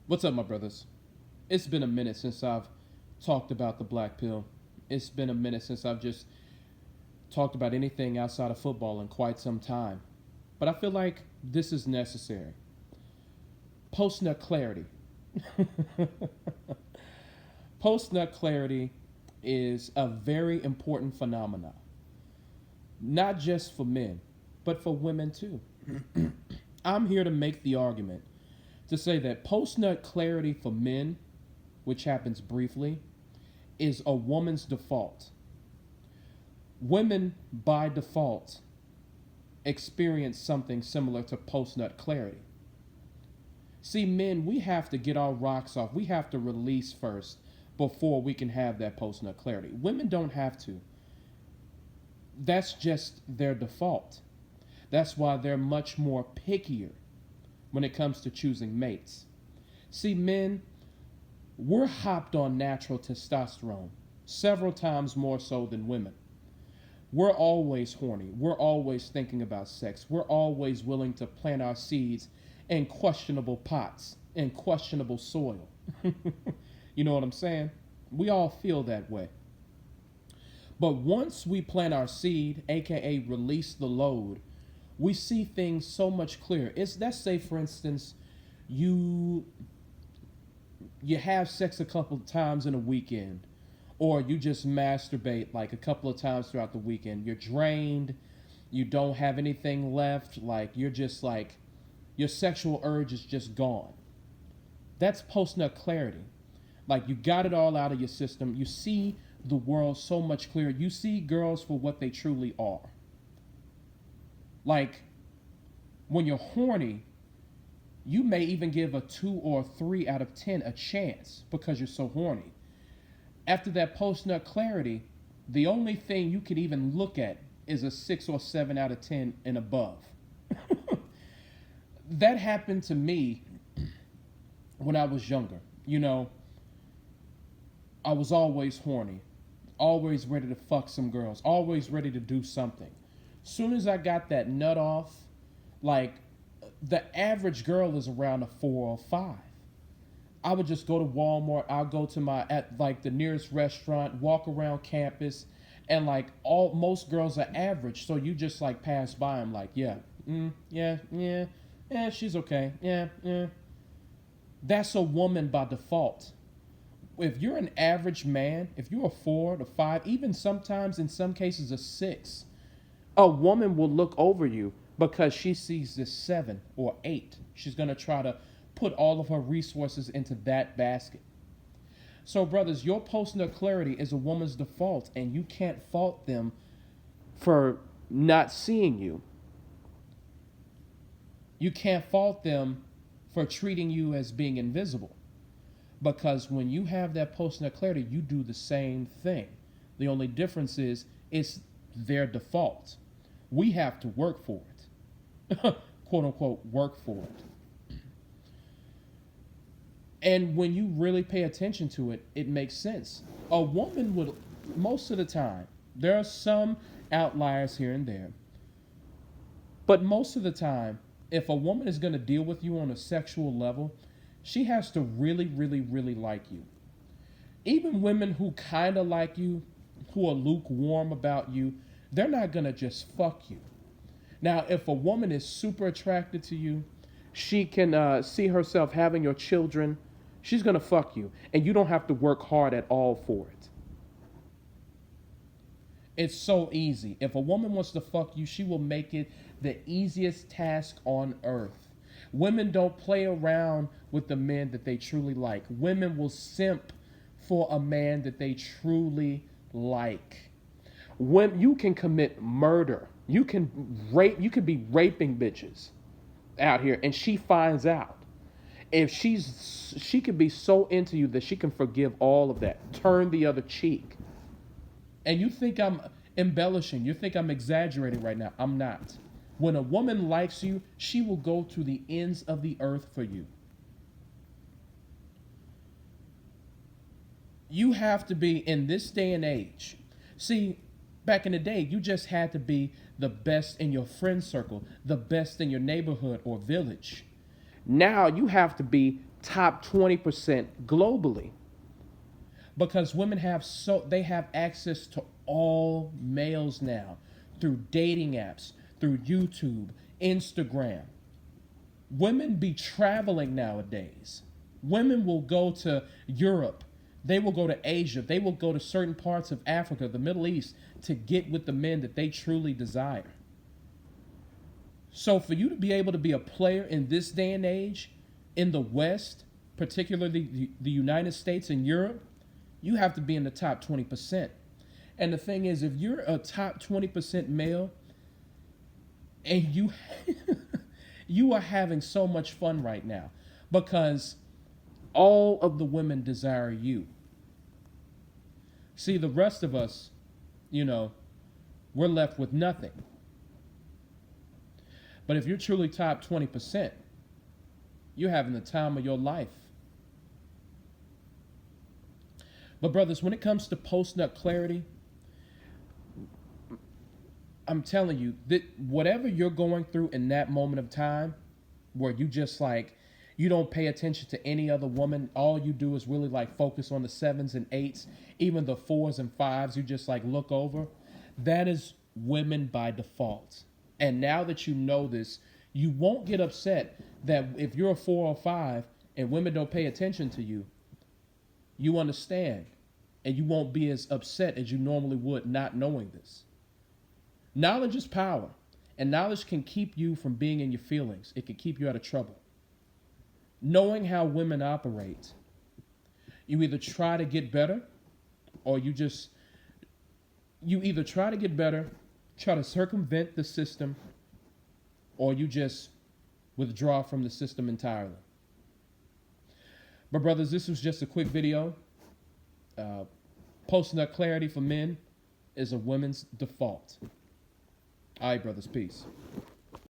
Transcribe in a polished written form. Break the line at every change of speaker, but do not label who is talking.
What's up, my brothers? It's been a minute since I've talked about the black pill. It's been a minute since I've just talked about anything outside of football in quite some time. But I feel like this is necessary. Post nut clarity. Post nut clarity is a very important phenomenon, not just for men, but for women too. I'm here to make the argument to say that post nut clarity for men, which happens briefly, is a woman's default. Women, by default, experience something similar to post nut clarity. See, men, we have to get our rocks off. We have to release first before we can have that post nut clarity. Women don't have to. That's just their default. That's why they're much more pickier when it comes to choosing mates. See, men, we're hopped on natural testosterone several times more so than women. We're always horny. We're always thinking about sex. We're always willing to plant our seeds in questionable pots, in questionable soil. You know what I'm saying? We all feel that way. But once we plant our seed, aka release the load, we see things so much clearer. It's let's say, for instance, you you have sex a couple of times in a weekend, or you just masturbate like a couple of times throughout the weekend. You're drained, you don't have anything left, like you're just like your sexual urge is just gone. That's post nut clarity. Like you got it all out of your system. You see the world so much clearer. You see girls for what they truly are. Like when you're horny, you may even give a 2 or 3 out of 10 a chance because you're so horny. After that post nut clarity, the only thing you could even look at is a 6 or 7 out of 10 and above. That happened to me when I was younger. You know, I was always horny, always ready to fuck some girls, always ready to do something. Soon as I got that nut off, like the average girl is around a 4 or 5. I would just go to Walmart. I'll go to my at like the nearest restaurant, walk around campus, and like all most girls are average. So you just like pass by them, like yeah, she's okay, yeah. That's a woman by default. If you're an average man, if you're a 4 to 5, even sometimes in some cases a 6, a woman will look over you because she sees this 7 or 8. She's going to try to put all of her resources into that basket. So, brothers, your post nut clarity is a woman's default, and you can't fault them for not seeing you. You can't fault them for treating you as being invisible. Because when you have that post nut clarity, you do the same thing. The only difference is it's their default. We have to work for it. Quote unquote, work for it. And when you really pay attention to it, it makes sense. A woman would, most of the time, there are some outliers here and there, but most of the time, if a woman is going to deal with you on a sexual level, she has to really, really, really like you. Even women who kind of like you, who are lukewarm about you, they're not going to just fuck you. Now, if a woman is super attracted to you, she can see herself having your children, she's going to fuck you. And you don't have to work hard at all for it. It's so easy. If a woman wants to fuck you, she will make it the easiest task on earth. Women don't play around with the men that they truly like. Women will simp for a man that they truly like. When you can commit murder, you can rape, you could be raping bitches out here, and she finds out. If she could be so into you that she can forgive all of that, turn the other cheek. And you think I'm embellishing, you think I'm exaggerating right now. I'm not. When a woman likes you, she will go to the ends of the earth for you. You have to be in this day and age. See, back in the day, you just had to be the best in your friend circle, the best in your neighborhood or village. Now you have to be top 20% globally, because women they have access to all males now through dating apps, through YouTube, Instagram. Women be traveling nowadays. Women will go to Europe. They will go to Asia. They will go to certain parts of Africa, the Middle East, to get with the men that they truly desire. So for you to be able to be a player in this day and age, in the West, particularly the United States and Europe, you have to be in the top 20%. And the thing is, if you're a top 20% male and you you are having so much fun right now because all of the women desire you. See, the rest of us, we're left with nothing. But if you're truly top 20%, you're having the time of your life. But brothers, when it comes to post-nut clarity, I'm telling you that whatever you're going through in that moment of time where you just you don't pay attention to any other woman, all you do is really focus on the 7s and 8s, even the 4s and 5s, you just look over. That is women by default. And now that you know this, you won't get upset that if you're a 4 or 5 and women don't pay attention to you, you understand, and you won't be as upset as you normally would not knowing this. Knowledge is power, and knowledge can keep you from being in your feelings. It can keep you out of trouble. Knowing how women operate, you either try to get better, or you either try to get better, try to circumvent the system, or you just withdraw from the system entirely. But brothers, this was just a quick video. Post-nut clarity for men is a woman's default. All right, brothers, peace.